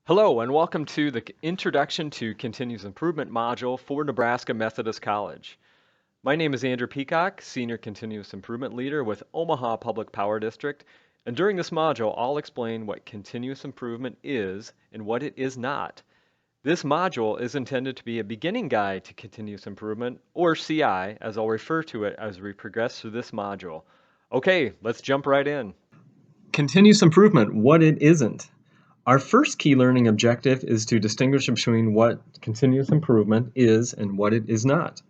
Hello, and welcome to the Introduction to Continuous Improvement module for Nebraska Methodist College. My name is Andrew Peacock, Senior Continuous Improvement Leader with Omaha Public Power District, and during this module, I'll explain what continuous improvement is and what it is not. This module is intended to be a beginning guide to continuous improvement, or CI, as I'll refer to it as we progress through this module. Okay, let's jump right in. Continuous improvement, what it isn't. Our first key learning objective is to distinguish between what continuous improvement is and what it is not.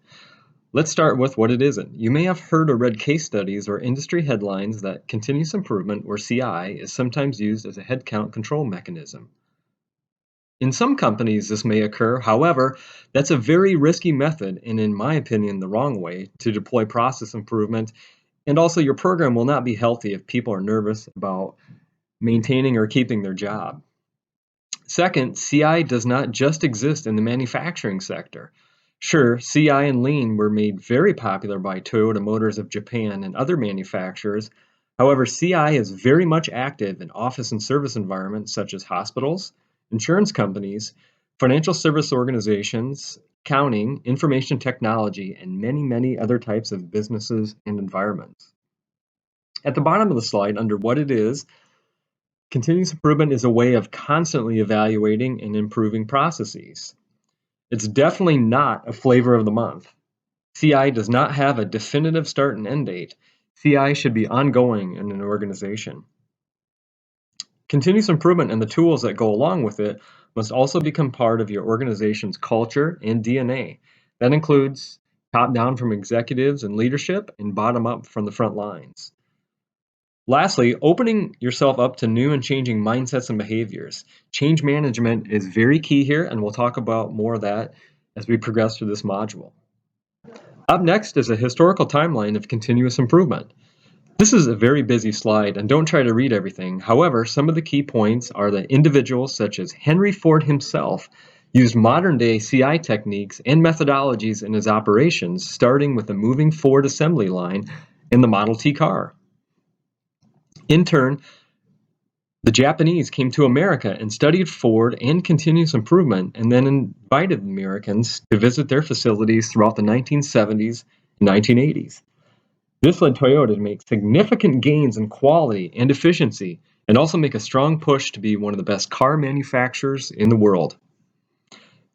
Let's start with what it isn't. You may have heard or read case studies or industry headlines that continuous improvement, or CI, is sometimes used as a headcount control mechanism. In some companies, this may occur. However, that's a very risky method and, in my opinion, the wrong way to deploy process improvement. And also, your program will not be healthy if people are nervous about maintaining or keeping their job. Second, CI does not just exist in the manufacturing sector. Sure, CI and Lean were made very popular by Toyota Motors of Japan and other manufacturers. However, CI is very much active in office and service environments such as hospitals, insurance companies, financial service organizations, accounting, information technology, and many, many other types of businesses and environments. At the bottom of the slide, under what it is, continuous improvement is a way of constantly evaluating and improving processes. It's definitely not a flavor of the month. CI does not have a definitive start and end date. CI should be ongoing in an organization. Continuous improvement and the tools that go along with it must also become part of your organization's culture and DNA. That includes top-down from executives and leadership and bottom-up from the front lines. Lastly, opening yourself up to new and changing mindsets and behaviors. Change management is very key here, and we'll talk about more of that as we progress through this module. Up next is a historical timeline of continuous improvement. This is a very busy slide, and don't try to read everything. However, some of the key points are that individuals such as Henry Ford himself used modern-day CI techniques and methodologies in his operations, starting with the moving Ford assembly line in the Model T car. In turn, the Japanese came to America and studied Ford and continuous improvement, and then invited Americans to visit their facilities throughout the 1970s and 1980s. This led Toyota to make significant gains in quality and efficiency, and also make a strong push to be one of the best car manufacturers in the world.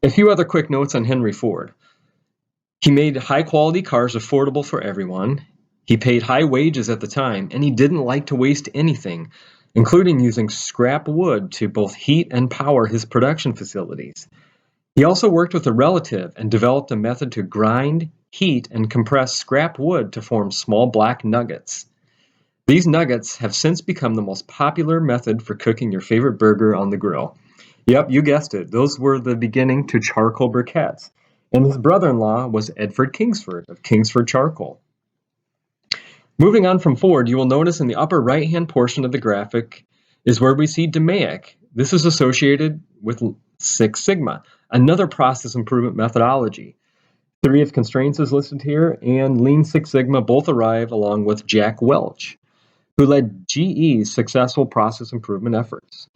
A few other quick notes on Henry Ford. He made high-quality cars affordable for everyone. He paid high wages at the time, and he didn't like to waste anything, including using scrap wood to both heat and power his production facilities. He also worked with a relative and developed a method to grind, heat, and compress scrap wood to form small black nuggets. These nuggets have since become the most popular method for cooking your favorite burger on the grill. Yep, you guessed it. Those were the beginning to charcoal briquettes. And his brother-in-law was Edward Kingsford of Kingsford Charcoal. Moving on from Ford, you will notice in the upper right-hand portion of the graphic is where we see DMAIC. This is associated with Six Sigma, another process improvement methodology. Theory of constraints is listed here, and Lean Six Sigma both arrive along with Jack Welch, who led GE's successful process improvement efforts.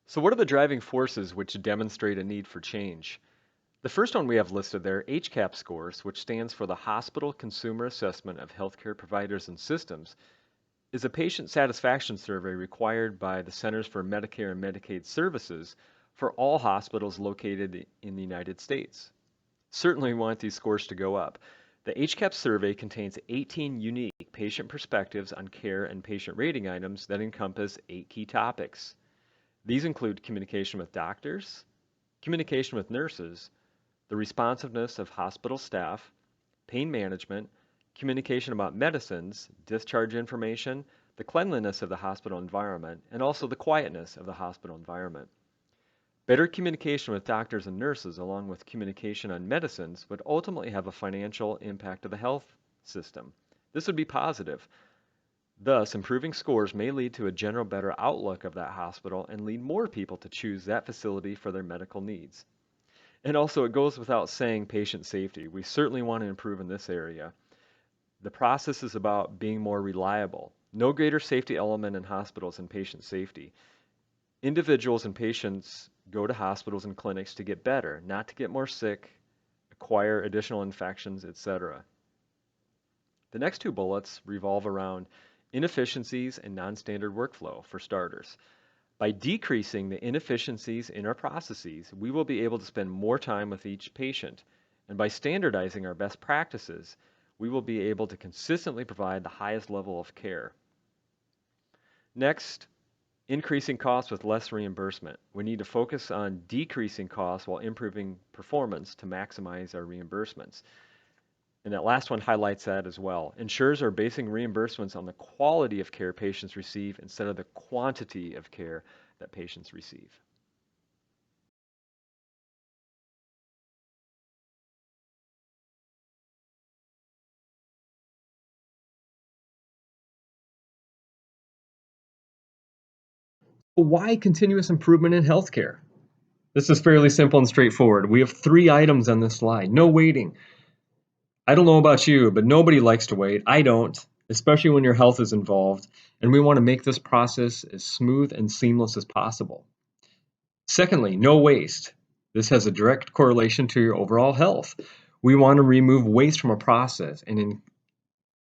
So what are the driving forces which demonstrate a need for change? The first one we have listed there, HCAHPS scores, which stands for the Hospital Consumer Assessment of Healthcare Providers and Systems, is a patient satisfaction survey required by the Centers for Medicare and Medicaid Services for all hospitals located in the United States. Certainly we want these scores to go up. The HCAHPS survey contains 18 unique patient perspectives on care and patient rating items that encompass 8 key topics. These include communication with doctors, communication with nurses, the responsiveness of hospital staff, pain management, communication about medicines, discharge information, the cleanliness of the hospital environment, and also the quietness of the hospital environment. Better communication with doctors and nurses, along with communication on medicines, would ultimately have a financial impact to the health system. This would be positive. Thus, improving scores may lead to a general better outlook of that hospital and lead more people to choose that facility for their medical needs. And also, it goes without saying patient safety. We certainly want to improve in this area. The process is about being more reliable. No greater safety element in hospitals than patient safety. Individuals and patients go to hospitals and clinics to get better, not to get more sick, acquire additional infections, etc. The next two bullets revolve around inefficiencies and non-standard workflow, for starters. By decreasing the inefficiencies in our processes, we will be able to spend more time with each patient. And by standardizing our best practices, we will be able to consistently provide the highest level of care. Next, increasing costs with less reimbursement. We need to focus on decreasing costs while improving performance to maximize our reimbursements. And that last one highlights that as well. Insurers are basing reimbursements on the quality of care patients receive instead of the quantity of care that patients receive. Why continuous improvement in healthcare? This is fairly simple and straightforward. We have 3 items on this slide. No waiting. I don't know about you, but nobody likes to wait. I don't, especially when your health is involved, and we want to make this process as smooth and seamless as possible. Secondly, no waste. This has a direct correlation to your overall health. We want to remove waste from a process, and in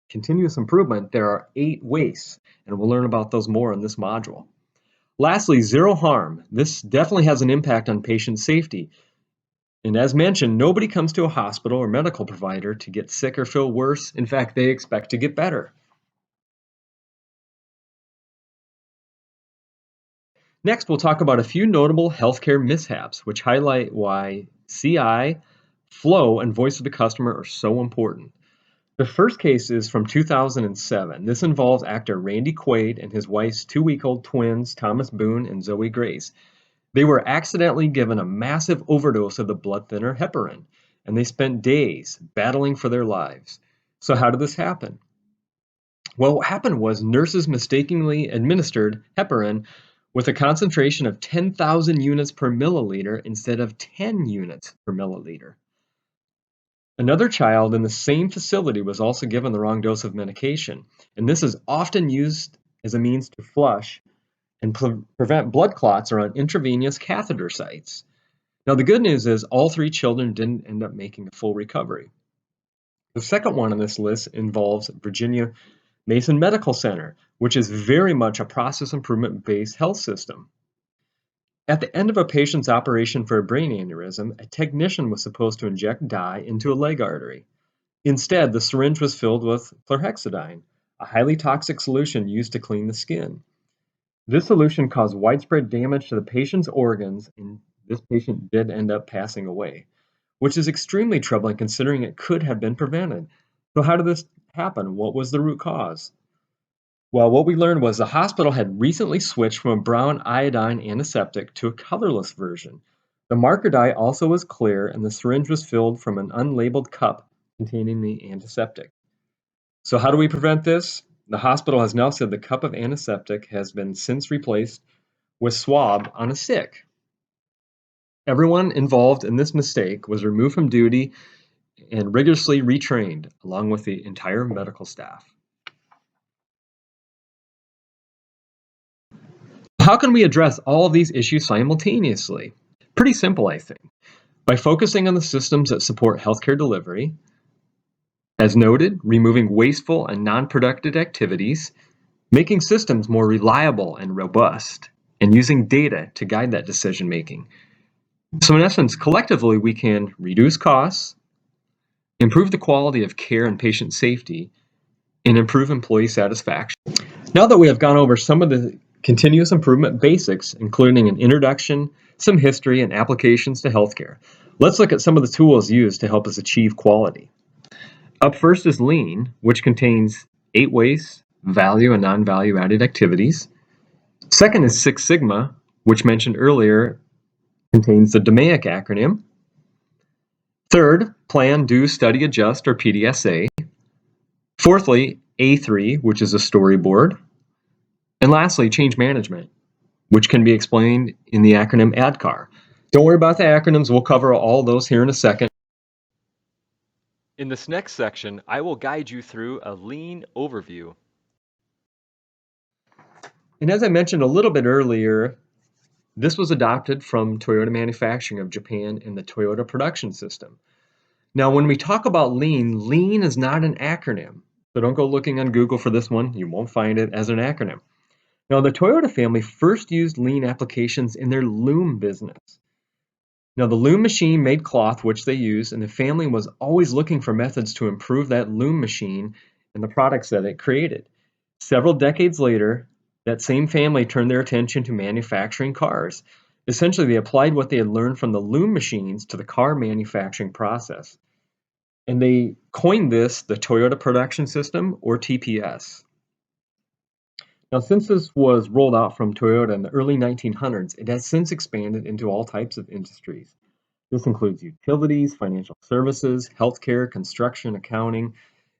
continuous improvement, there are 8 wastes, and we'll learn about those more in this module. Lastly, zero harm. This definitely has an impact on patient safety. And as mentioned, nobody comes to a hospital or medical provider to get sick or feel worse. In fact, they expect to get better. Next, we'll talk about a few notable healthcare mishaps, which highlight why CI, flow, and voice of the customer are so important. The first case is from 2007. This involves actor Randy Quaid and his wife's 2-week-old twins, Thomas Boone and Zoe Grace. They were accidentally given a massive overdose of the blood thinner heparin, and they spent days battling for their lives. So how did this happen? Well, what happened was nurses mistakenly administered heparin with a concentration of 10,000 units per milliliter instead of 10 units per milliliter. Another child in the same facility was also given the wrong dose of medication, and this is often used as a means to flush and prevent blood clots around intravenous catheter sites. Now, the good news is all 3 children didn't end up making a full recovery. The second one on this list involves Virginia Mason Medical Center, which is very much a process improvement-based health system. At the end of a patient's operation for a brain aneurysm, a technician was supposed to inject dye into a leg artery. Instead, the syringe was filled with chlorhexidine, a highly toxic solution used to clean the skin. This solution caused widespread damage to the patient's organs, and this patient did end up passing away, which is extremely troubling considering it could have been prevented. So how did this happen? What was the root cause? Well, what we learned was the hospital had recently switched from a brown iodine antiseptic to a colorless version. The marker dye also was clear, and the syringe was filled from an unlabeled cup containing the antiseptic. So how do we prevent this? The hospital has now said the cup of antiseptic has been since replaced with swab on a stick. Everyone involved in this mistake was removed from duty and rigorously retrained, along with the entire medical staff. How can we address all of these issues simultaneously? Pretty simple, I think. By focusing on the systems that support healthcare delivery, as noted, removing wasteful and non-productive activities, making systems more reliable and robust, and using data to guide that decision making. So in essence, collectively, we can reduce costs, improve the quality of care and patient safety, and improve employee satisfaction. Now that we have gone over some of the continuous improvement basics, including an introduction, some history, and applications to healthcare, let's look at some of the tools used to help us achieve quality. Up first is Lean, which contains 8 waste, value, and non-value added activities. Second is Six Sigma, which mentioned earlier contains the DMAIC acronym. Third, Plan, Do, Study, Adjust, or PDSA. Fourthly, A3, which is a storyboard. And lastly, Change Management, which can be explained in the acronym ADKAR. Don't worry about the acronyms, we'll cover all those here in a second. In this next section, I will guide you through a Lean overview. And as I mentioned a little bit earlier, This was adopted from Toyota Manufacturing of Japan in the Toyota Production System. Now, when we talk about lean, lean is not an acronym. So don't go looking on Google for this one. You won't find it as an acronym. Now, the Toyota family first used lean applications in their loom business. Now, the loom machine made cloth, which they used, and the family was always looking for methods to improve that loom machine and the products that it created. Several decades later, that same family turned their attention to manufacturing cars. Essentially, they applied what they had learned from the loom machines to the car manufacturing process. And they coined this the Toyota Production System, or TPS. Now, since this was rolled out from Toyota in the early 1900s, it has since expanded into all types of industries. This includes utilities, financial services, healthcare, construction, accounting,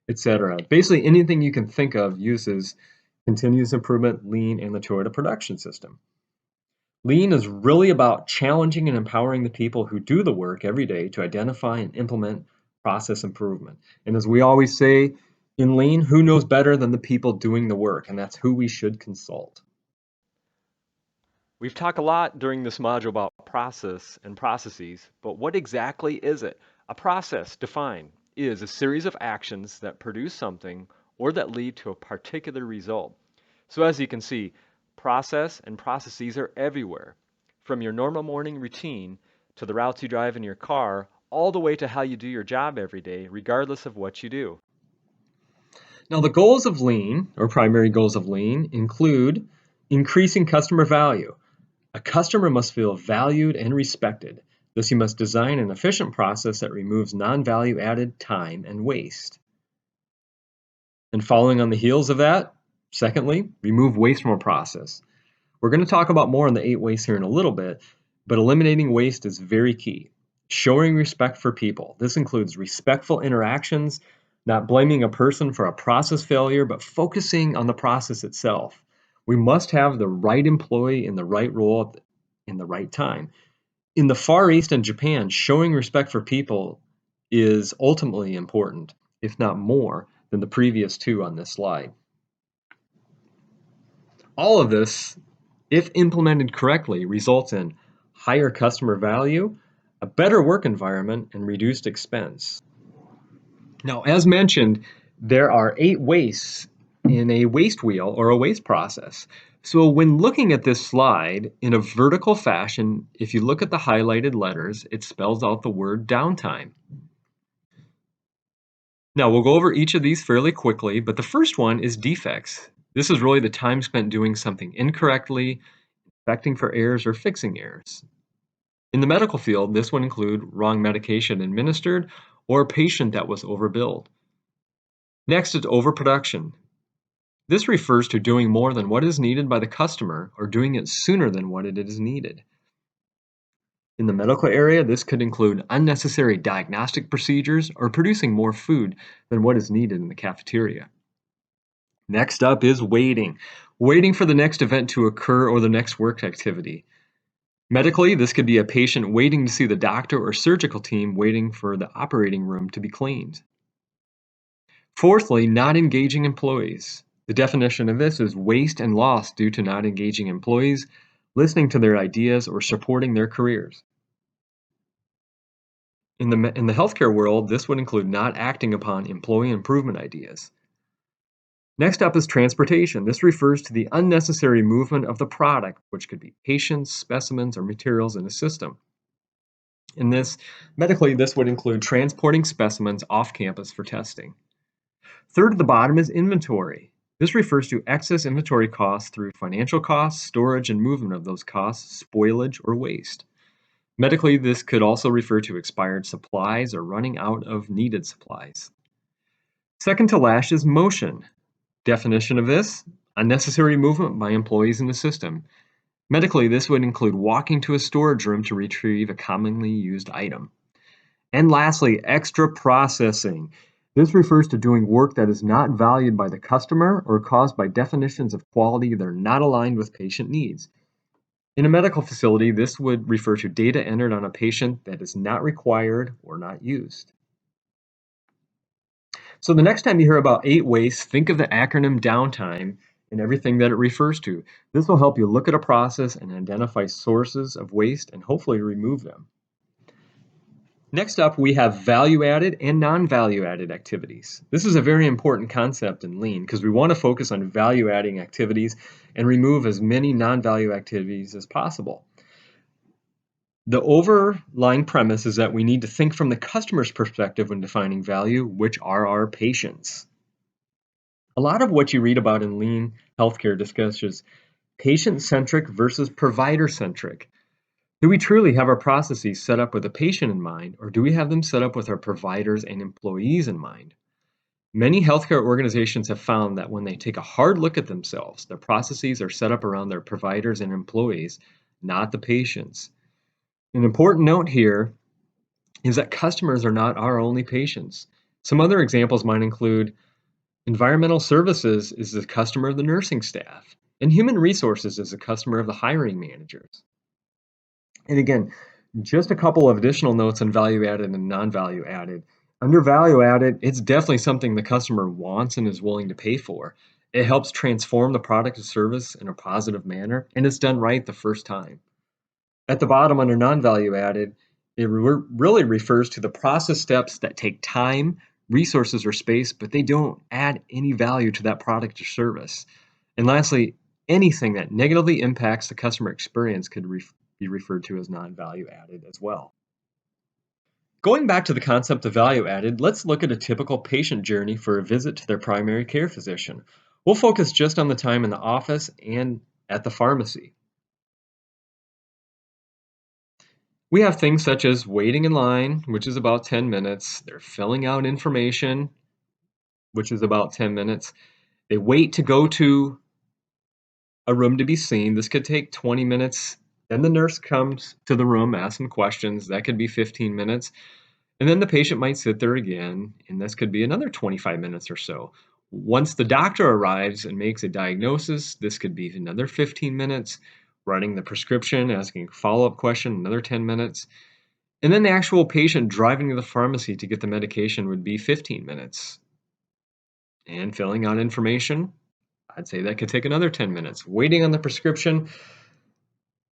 etc. Basically, anything you can think of uses continuous improvement, lean, and the Toyota Production System. Lean is really about challenging and empowering the people who do the work every day to identify and implement process improvement. And as we always say in Lean, who knows better than the people doing the work? And that's who we should consult. We've talked a lot during this module about process and processes, but what exactly is it? A process, defined, is a series of actions that produce something or that lead to a particular result. So as you can see, process and processes are everywhere, from your normal morning routine to the routes you drive in your car, all the way to how you do your job every day, regardless of what you do. Now, the goals of Lean, or primary goals of Lean, include increasing customer value. A customer must feel valued and respected. Thus, you must design an efficient process that removes non-value added time and waste. And following on the heels of that, secondly, remove waste from a process. We're going to talk about more on the 8 wastes here in a little bit, but eliminating waste is very key. Showing respect for people. This includes respectful interactions, not blaming a person for a process failure, but focusing on the process itself. We must have the right employee in the right role in the right time. In the Far East and Japan, showing respect for people is ultimately important, if not more, than the previous two on this slide. All of this, if implemented correctly, results in higher customer value, a better work environment, and reduced expense. Now, as mentioned, there are 8 wastes in a waste wheel or a waste process. So when looking at this slide in a vertical fashion, if you look at the highlighted letters, it spells out the word downtime. Now, we'll go over each of these fairly quickly, but the first one is defects. This is really the time spent doing something incorrectly, inspecting for errors, or fixing errors. In the medical field, this would include wrong medication administered or a patient that was overbilled. Next is overproduction. This refers to doing more than what is needed by the customer or doing it sooner than what it is needed. In the medical area, this could include unnecessary diagnostic procedures or producing more food than what is needed in the cafeteria. Next up is waiting. Waiting for the next event to occur or the next work activity. Medically, this could be a patient waiting to see the doctor or surgical team waiting for the operating room to be cleaned. Fourthly, not engaging employees. The definition of this is waste and loss due to not engaging employees, listening to their ideas, or supporting their careers. In the healthcare world, this would include not acting upon employee improvement ideas. Next up is transportation. This refers to the unnecessary movement of the product, which could be patients, specimens, or materials in a system. In this, medically, this would include transporting specimens off campus for testing. Third at the bottom is inventory. This refers to excess inventory costs through financial costs, storage, and movement of those costs, spoilage, or waste. Medically, this could also refer to expired supplies or running out of needed supplies. Second to last is motion. Definition of this, unnecessary movement by employees in the system. Medically, this would include walking to a storage room to retrieve a commonly used item. And lastly, extra processing. This refers to doing work that is not valued by the customer or caused by definitions of quality that are not aligned with patient needs. In a medical facility, this would refer to data entered on a patient that is not required or not used. So the next time you hear about 8 wastes, think of the acronym downtime and everything that it refers to. This will help you look at a process and identify sources of waste and hopefully remove them. Next up, we have value-added and non-value-added activities. This is a very important concept in Lean because we want to focus on value-adding activities and remove as many non-value activities as possible. The overlying premise is that we need to think from the customer's perspective when defining value, which are our patients. A lot of what you read about in Lean healthcare discusses patient-centric versus provider-centric. Do we truly have our processes set up with the patient in mind, or do we have them set up with our providers and employees in mind? Many healthcare organizations have found that when they take a hard look at themselves, their processes are set up around their providers and employees, not the patients. An important note here is that customers are not our only patients. Some other examples might include environmental services is the customer of the nursing staff, and human resources is the customer of the hiring managers. And again, just a couple of additional notes on value added and non-value added. Under value added, it's definitely something the customer wants and is willing to pay for. It helps transform the product or service in a positive manner, and it's done right the first time. At the bottom under non-value added, it really refers to the process steps that take time, resources, or space, but they don't add any value to that product or service. And lastly, anything that negatively impacts the customer experience could be referred to as non-value added as well. Going back to the concept of value added, let's look at a typical patient journey for a visit to their primary care physician. We'll focus just on the time in the office and at the pharmacy. We have things such as waiting in line, which is about 10 minutes. They're filling out information, which is about 10 minutes. They wait to go to a room to be seen. This could take 20 minutes. Then the nurse comes to the room, asks some questions. That could be 15 minutes. And then the patient might sit there again, and this could be another 25 minutes or so. Once the doctor arrives and makes a diagnosis, this could be another 15 minutes. Writing the prescription, asking a follow-up question, another 10 minutes. And then the actual patient driving to the pharmacy to get the medication would be 15 minutes. And filling out information, I'd say that could take another 10 minutes. Waiting on the prescription,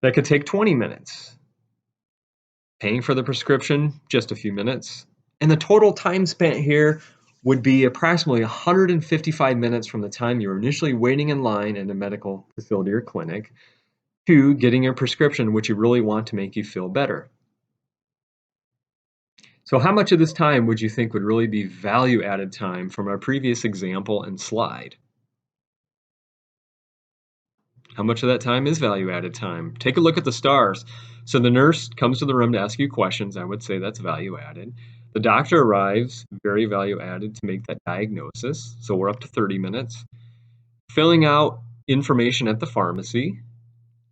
that could take 20 minutes. Paying for the prescription, just a few minutes. And the total time spent here would be approximately 155 minutes from the time you were initially waiting in line in a medical facility or clinic to getting your prescription, which you really want to make you feel better. So how much of this time would you think would really be value-added time from our previous example and slide? How much of that time is value-added time? Take a look at the stars. So the nurse comes to the room to ask you questions. I would say that's value-added. The doctor arrives, very value-added to make that diagnosis. So we're up to 30 minutes. Filling out information at the pharmacy,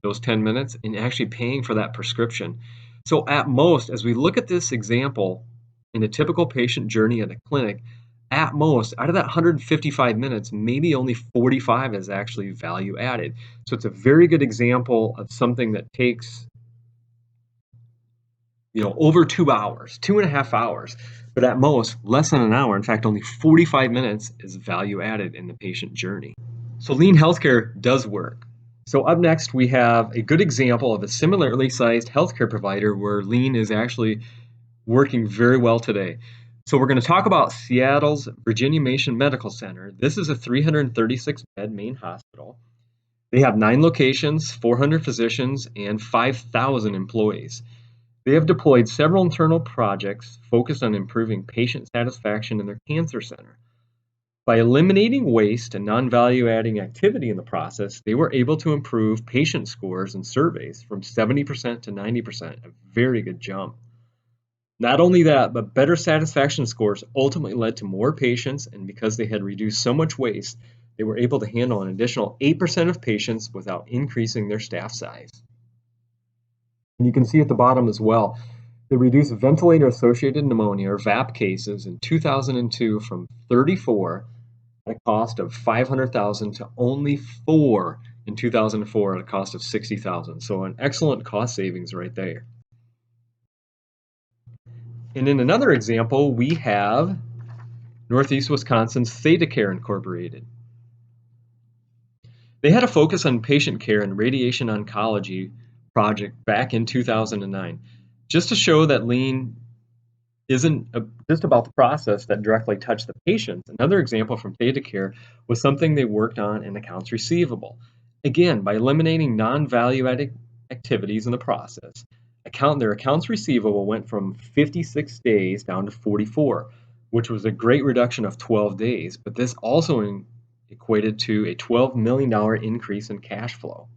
those 10 minutes, and actually paying for that prescription. So at most, as we look at this example in a typical patient journey at a clinic, at most, out of that 155 minutes, maybe only 45 is actually value added. So it's a very good example of something that takes, over 2 hours, 2.5 hours, but at most less than an hour. In fact, only 45 minutes is value added in the patient journey. So lean healthcare does work. So up next, we have a good example of a similarly sized healthcare provider where lean is actually working very well today. So we're going to talk about Seattle's Virginia Mason Medical Center. This is a 336-bed main hospital. They have 9 locations, 400 physicians, and 5,000 employees. They have deployed several internal projects focused on improving patient satisfaction in their cancer center. By eliminating waste and non-value-adding activity in the process, they were able to improve patient scores and surveys from 70% to 90%, a very good jump. Not only that, but better satisfaction scores ultimately led to more patients, and because they had reduced so much waste, they were able to handle an additional 8% of patients without increasing their staff size. And you can see at the bottom as well, they reduced ventilator-associated pneumonia, or VAP, cases in 2002 from 34 at a cost of $500,000 to only 4 in 2004 at a cost of $60,000. So an excellent cost savings right there. And in another example, we have Northeast Wisconsin's ThedaCare Incorporated. They had a focus on patient care and radiation oncology project back in 2009, just to show that lean isn't just about the process that directly touched the patients. Another example from ThedaCare was something they worked on in accounts receivable. Again, by eliminating non-value-added activities in the process, their accounts receivable went from 56 days down to 44, which was a great reduction of 12 days, but this also equated to a $12 million increase in cash flow.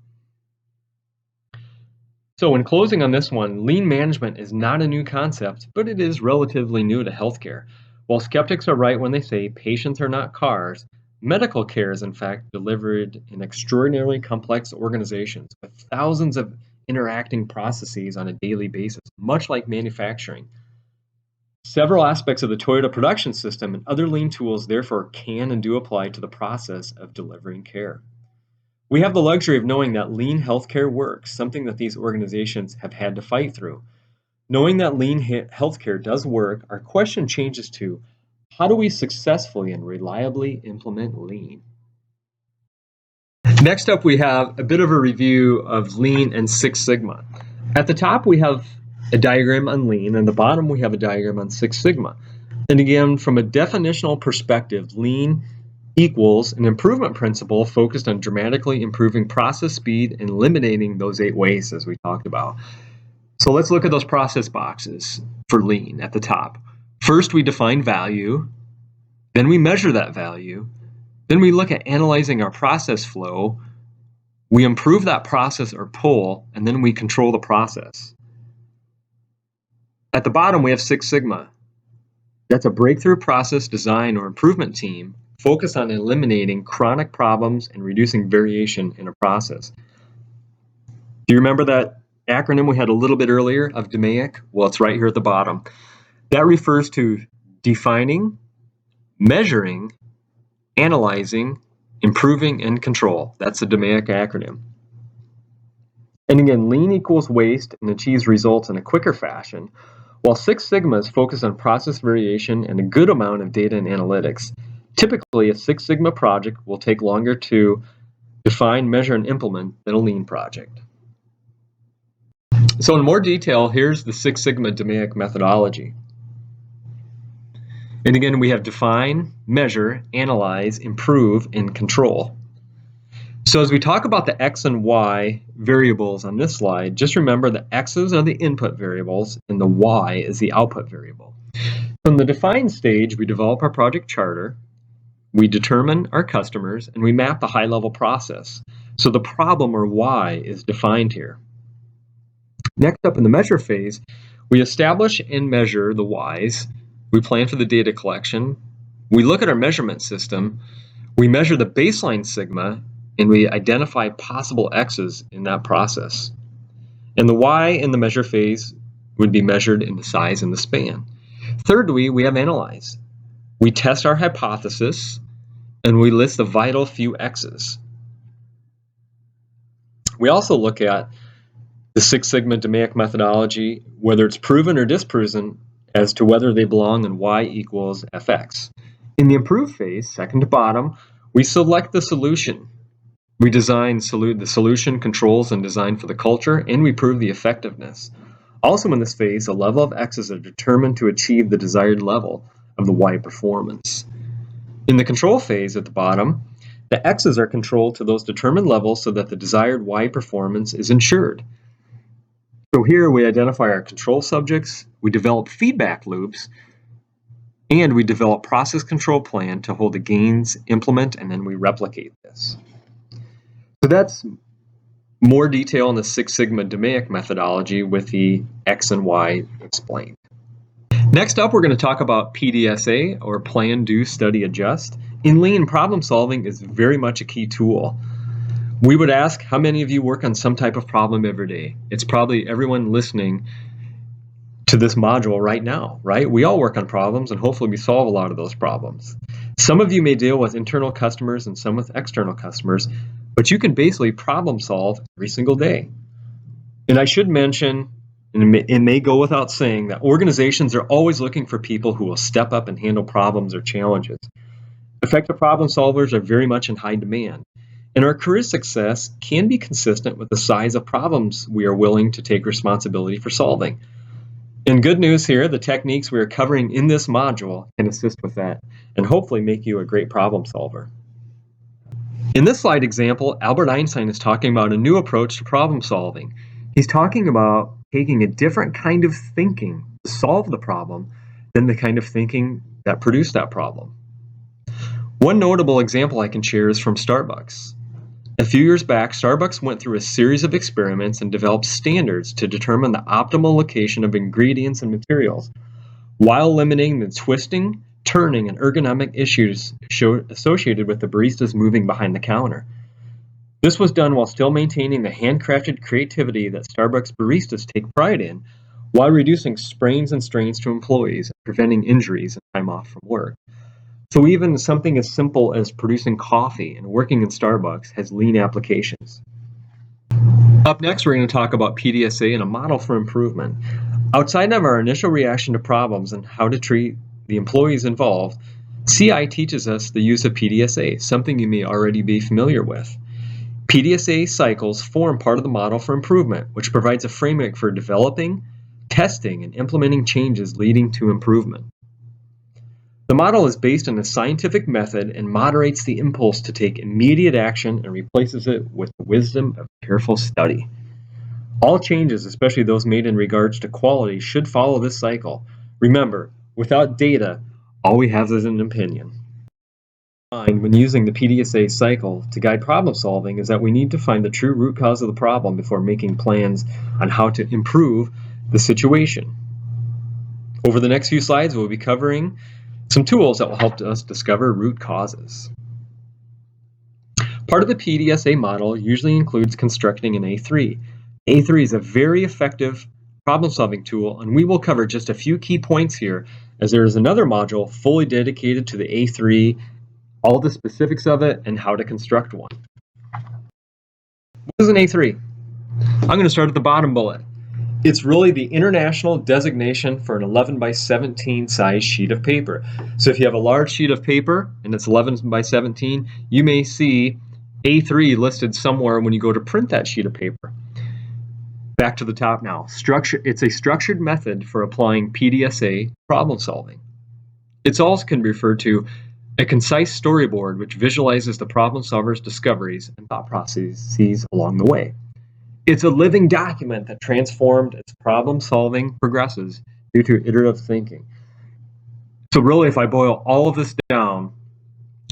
So in closing on this one, lean management is not a new concept, but it is relatively new to healthcare. While skeptics are right when they say patients are not cars, medical care is in fact delivered in extraordinarily complex organizations with thousands of interacting processes on a daily basis, much like manufacturing. Several aspects of the Toyota production system and other lean tools therefore can and do apply to the process of delivering care. We have the luxury of knowing that lean healthcare works, something that these organizations have had to fight through. Knowing that lean healthcare does work, our question changes to, how do we successfully and reliably implement lean? Next up, we have a bit of a review of lean and Six Sigma. At the top, we have a diagram on lean, and at the bottom, we have a diagram on Six Sigma. And again, from a definitional perspective, lean equals an improvement principle focused on dramatically improving process speed and eliminating those 8 wastes as we talked about. So let's look at those process boxes for lean at the top. First, we define value, then we measure that value, then we look at analyzing our process flow, we improve that process or pull, and then we control the process. At the bottom, we have Six Sigma. That's a breakthrough process design or improvement team focused on eliminating chronic problems and reducing variation in a process. Do you remember that acronym we had a little bit earlier of DMAIC? Well, it's right here at the bottom. That refers to defining, measuring, analyzing, improving, and control. That's the DMAIC acronym. And again, lean equals waste and achieves results in a quicker fashion, while Six Sigma is focused on process variation and a good amount of data and analytics. Typically, a Six Sigma project will take longer to define, measure, and implement than a lean project. So in more detail, here's the Six Sigma DMAIC methodology. And again, we have define, measure, analyze, improve, and control. So as we talk about the X and Y variables on this slide, just remember the X's are the input variables and the Y is the output variable. From the define stage, we develop our project charter, we determine our customers, and we map the high-level process. So the problem, or why, is defined here. Next up in the measure phase, we establish and measure the whys, we plan for the data collection, we look at our measurement system, we measure the baseline sigma, and we identify possible X's in that process. And the Y in the measure phase would be measured in the size and the span. Thirdly, we have analyze. We test our hypothesis, and we list the vital few X's. We also look at the Six Sigma DMAIC methodology, whether it's proven or disproven, as to whether they belong in Y equals Fx. In the improve phase, second to bottom, we select the solution. We design the solution, controls, and design for the culture, and we prove the effectiveness. Also in this phase, the level of X's are determined to achieve the desired level of the Y performance. In the control phase at the bottom, the X's are controlled to those determined levels so that the desired Y performance is ensured. So here we identify our control subjects, we develop feedback loops, and we develop process control plan to hold the gains, implement, and then we replicate this. So that's more detail on the Six Sigma DMAIC methodology with the X and Y explained. Next up, we're going to talk about PDSA, or Plan, Do, Study, Adjust. In lean, problem solving is very much a key tool. We would ask, how many of you work on some type of problem every day? It's probably everyone listening to this module right now, right? We all work on problems, and hopefully we solve a lot of those problems. Some of you may deal with internal customers and some with external customers, but you can basically problem solve every single day. And I should mention, and it may go without saying, that organizations are always looking for people who will step up and handle problems or challenges. Effective problem solvers are very much in high demand. And our career success can be consistent with the size of problems we are willing to take responsibility for solving. And good news here, the techniques we are covering in this module can assist with that and hopefully make you a great problem solver. In this slide example, Albert Einstein is talking about a new approach to problem solving. He's talking about taking a different kind of thinking to solve the problem than the kind of thinking that produced that problem. One notable example I can share is from Starbucks. A few years back, Starbucks went through a series of experiments and developed standards to determine the optimal location of ingredients and materials, while limiting the twisting, turning, and ergonomic issues associated with the baristas moving behind the counter. This was done while still maintaining the handcrafted creativity that Starbucks baristas take pride in, while reducing sprains and strains to employees and preventing injuries and time off from work. So even something as simple as producing coffee and working in Starbucks has lean applications. Up next, we're going to talk about PDSA and a model for improvement. Outside of our initial reaction to problems and how to treat the employees involved, CI teaches us the use of PDSA, something you may already be familiar with. PDSA cycles form part of the model for improvement, which provides a framework for developing, testing, and implementing changes leading to improvement. The model is based on a scientific method and moderates the impulse to take immediate action and replaces it with the wisdom of careful study. All changes, especially those made in regards to quality, should follow this cycle. Remember, without data, all we have is an opinion. When using the PDSA cycle to guide problem solving is that we need to find the true root cause of the problem before making plans on how to improve the situation. Over the next few slides, we'll be covering some tools that will help us discover root causes. Part of the PDSA model usually includes constructing an A3. A3 is a very effective problem-solving tool, and we will cover just a few key points here, as there is another module fully dedicated to the A3, all the specifics of it, and how to construct one. What is an A3? I'm going to start at the bottom bullet. It's really the international designation for an 11 by 17 size sheet of paper. So if you have a large sheet of paper and it's 11 by 17, you may see A3 listed somewhere when you go to print that sheet of paper. Back to the top now. It's a structured method for applying PDSA problem solving. It's also can be referred to a concise storyboard which visualizes the problem solver's discoveries and thought processes along the way. It's a living document that transformed as problem solving progresses due to iterative thinking. So really, if I boil all of this down,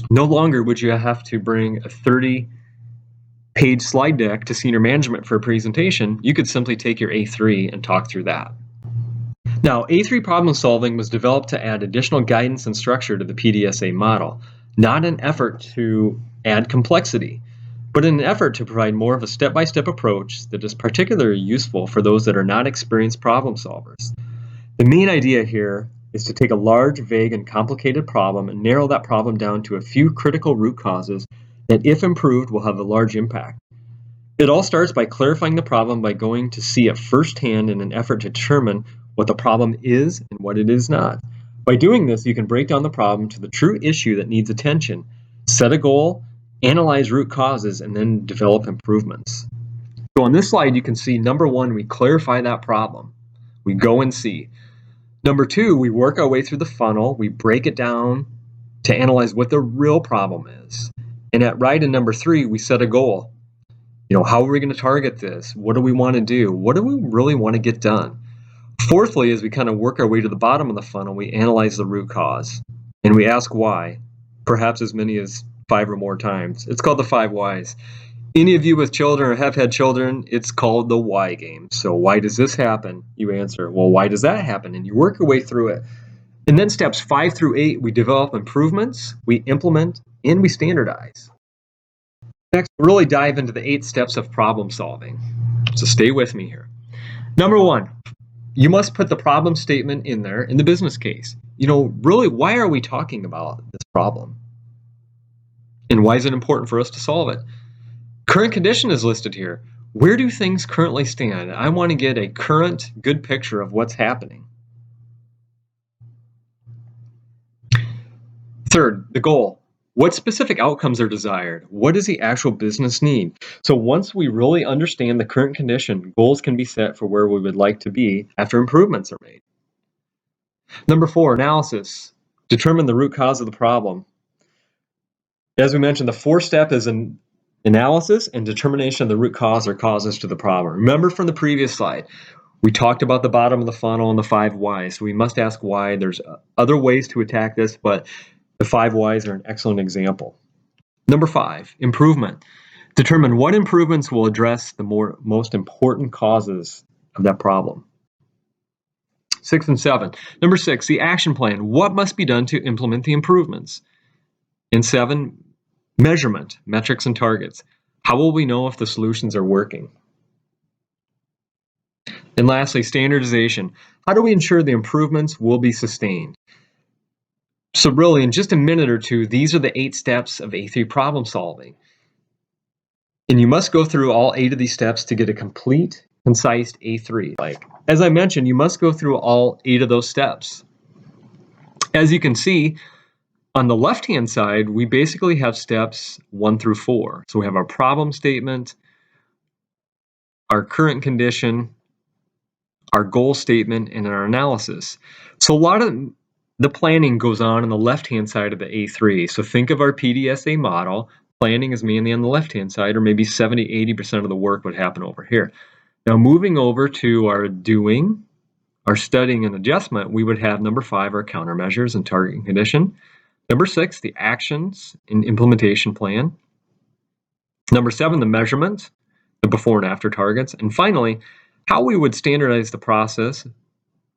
no longer would you have to bring a 30-page slide deck to senior management for a presentation. You could simply take your A3 and talk through that. Now, A3 problem solving was developed to add additional guidance and structure to the PDSA model, not an effort to add complexity, but in an effort to provide more of a step-by-step approach that is particularly useful for those that are not experienced problem solvers. The main idea here is to take a large, vague, and complicated problem and narrow that problem down to a few critical root causes that, if improved, will have a large impact. It all starts by clarifying the problem by going to see it firsthand in an effort to determine what the problem is and what it is not. By doing this, you can break down the problem to the true issue that needs attention, set a goal, analyze root causes, and then develop improvements. So on this slide, you can see number one, we clarify that problem. We go and see. Number two, we work our way through the funnel. We break it down to analyze what the real problem is. And right in number three, we set a goal. How are we going to target this? What do we want to do? What do we really want to get done? Fourthly, as we kind of work our way to the bottom of the funnel, we analyze the root cause and we ask why, perhaps as many as 5 or more times. It's called the 5 whys. Any of you with children or have had children, it's called the why game. So why does this happen? You answer, well, why does that happen? And you work your way through it. And then steps 5 through 8, we develop improvements, we implement, and we standardize. Next, we'll really dive into the 8 steps of problem solving. So stay with me here. Number 1, you must put the problem statement in there in the business case. Really, why are we talking about this problem? And why is it important for us to solve it? Current condition is listed here. Where do things currently stand? I want to get a current, good picture of what's happening. Third, the goal. What specific outcomes are desired? What does the actual business need? So once we really understand the current condition, goals can be set for where we would like to be after improvements are made. Number 4, analysis. Determine the root cause of the problem. As we mentioned, the 4th step is an analysis and determination of the root cause or causes to the problem. Remember from the previous slide, we talked about the bottom of the funnel and the 5 whys. So we must ask why. There's other ways to attack this, but the 5 whys are an excellent example. Number 5, improvement. Determine what improvements will address the most important causes of that problem. 6 and 7. Number 6, the action plan. What must be done to implement the improvements? And 7, measurement, metrics and targets. How will we know if the solutions are working? And lastly, standardization. How do we ensure the improvements will be sustained? So really, in just a minute or two, these are the 8 steps of A3 problem solving. And you must go through all 8 of these steps to get a complete, concise A3. As I mentioned, you must go through all 8 of those steps. As you can see, on the left-hand side, we basically have steps 1 through 4. So we have our problem statement, our current condition, our goal statement, and our analysis. So a lot of the planning goes on the left-hand side of the A3. So think of our PDSA model. Planning is mainly on the left-hand side, or maybe 70-80% of the work would happen over here. Now moving over to our doing, our studying and adjustment, we would have number 5, our countermeasures and target and condition. Number 6, the actions and implementation plan. Number 7, the measurement, the before and after targets. And finally, how we would standardize the process,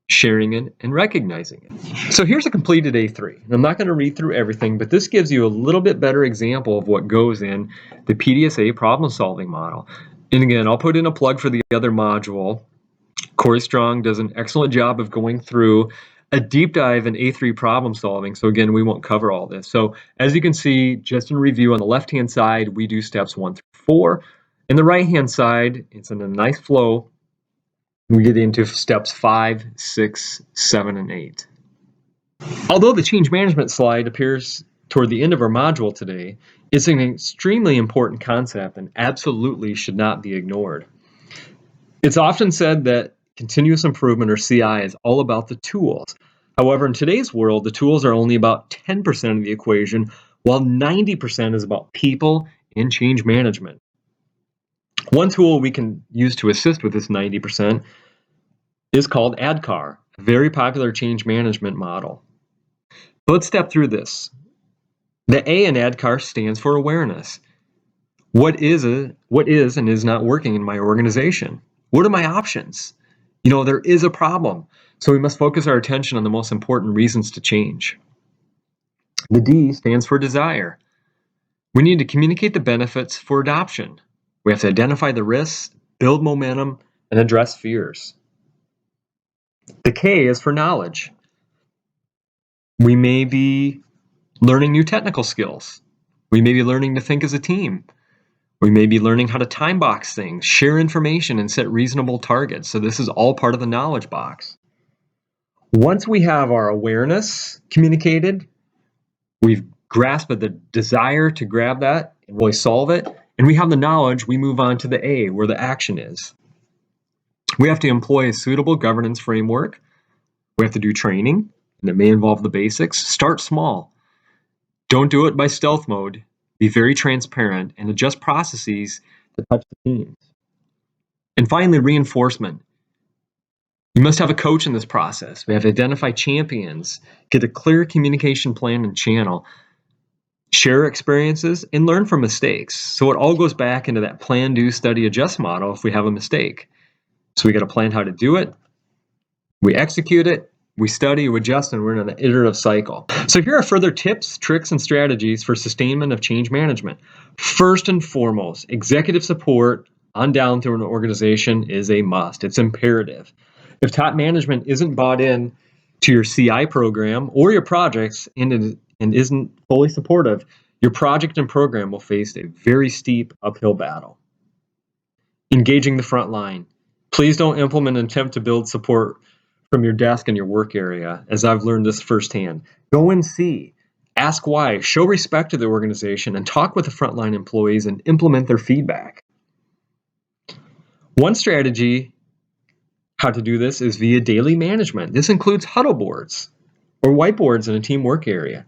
sharing it, and recognizing it. So here's a completed A3. I'm not going to read through everything, but this gives you a little bit better example of what goes in the PDSA problem-solving model. And again, I'll put in a plug for the other module. Corey Strong does an excellent job of going through a deep dive in A3 problem solving. So again, we won't cover all this. So as you can see, just in review, on the left-hand side, we do steps 1 through 4. In the right-hand side, it's in a nice flow. We get into steps 5, 6, 7, and 8. Although the change management slide appears toward the end of our module today, it's an extremely important concept and absolutely should not be ignored. It's often said that continuous improvement, or CI, is all about the tools. However, in today's world, the tools are only about 10% of the equation, while 90% is about people and change management. One tool we can use to assist with this 90% is called ADKAR, a very popular change management model. Let's step through this. The A in ADKAR stands for awareness. What is and is not working in my organization? What are my options? There is a problem, so we must focus our attention on the most important reasons to change. The D stands for desire. We need to communicate the benefits for adoption. We have to identify the risks, build momentum, and address fears. The K is for knowledge. We may be learning new technical skills. We may be learning to think as a team. We may be learning how to time box things, share information, and set reasonable targets. So this is all part of the knowledge box. Once we have our awareness communicated, we've grasped the desire to grab that and really solve it, and we have the knowledge, we move on to the A, where the action is. We have to employ a suitable governance framework. We have to do training, and it may involve the basics. Start small. Don't do it by stealth mode. Be very transparent and adjust processes that touch the teams. And finally, reinforcement. You must have a coach in this process. We have to identify champions, get a clear communication plan and channel, share experiences, and learn from mistakes. So it all goes back into that plan, do, study, adjust model if we have a mistake. So we got to plan how to do it, we execute it, we study, we adjust, and we're in an iterative cycle. So here are further tips, tricks, and strategies for sustainment of change management. First and foremost, executive support on down through an organization is a must. It's imperative. If top management isn't bought in to your CI program or your projects and isn't fully supportive, your project and program will face a very steep uphill battle. Engaging the front line. Please don't implement and attempt to build support from your desk and your work area, as I've learned this firsthand. Go and see. Ask why, show respect to the organization, and talk with the frontline employees and implement their feedback. One strategy how to do this is via daily management. This includes huddle boards or whiteboards in a team work area.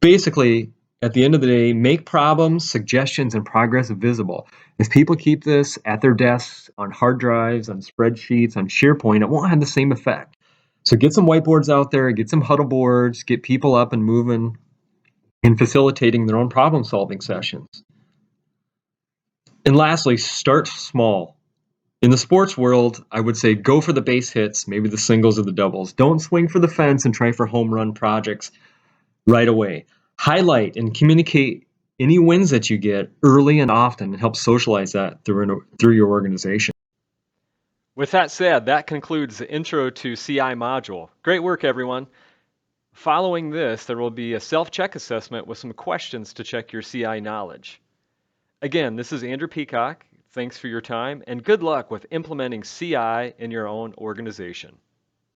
Basically, at the end of the day, make problems, suggestions, and progress visible. If people keep this at their desks, on hard drives, on spreadsheets, on SharePoint, it won't have the same effect. So get some whiteboards out there, get some huddle boards, get people up and moving and facilitating their own problem-solving sessions. And lastly, start small. In the sports world, I would say go for the base hits, maybe the singles or the doubles. Don't swing for the fence and try for home run projects right away. Highlight and communicate any wins that you get early and often and help socialize that through your organization. With that said, that concludes the Intro to CI module. Great work, everyone. Following this, there will be a self-check assessment with some questions to check your CI knowledge. Again, this is Andrew Peacock. Thanks for your time, and good luck with implementing CI in your own organization.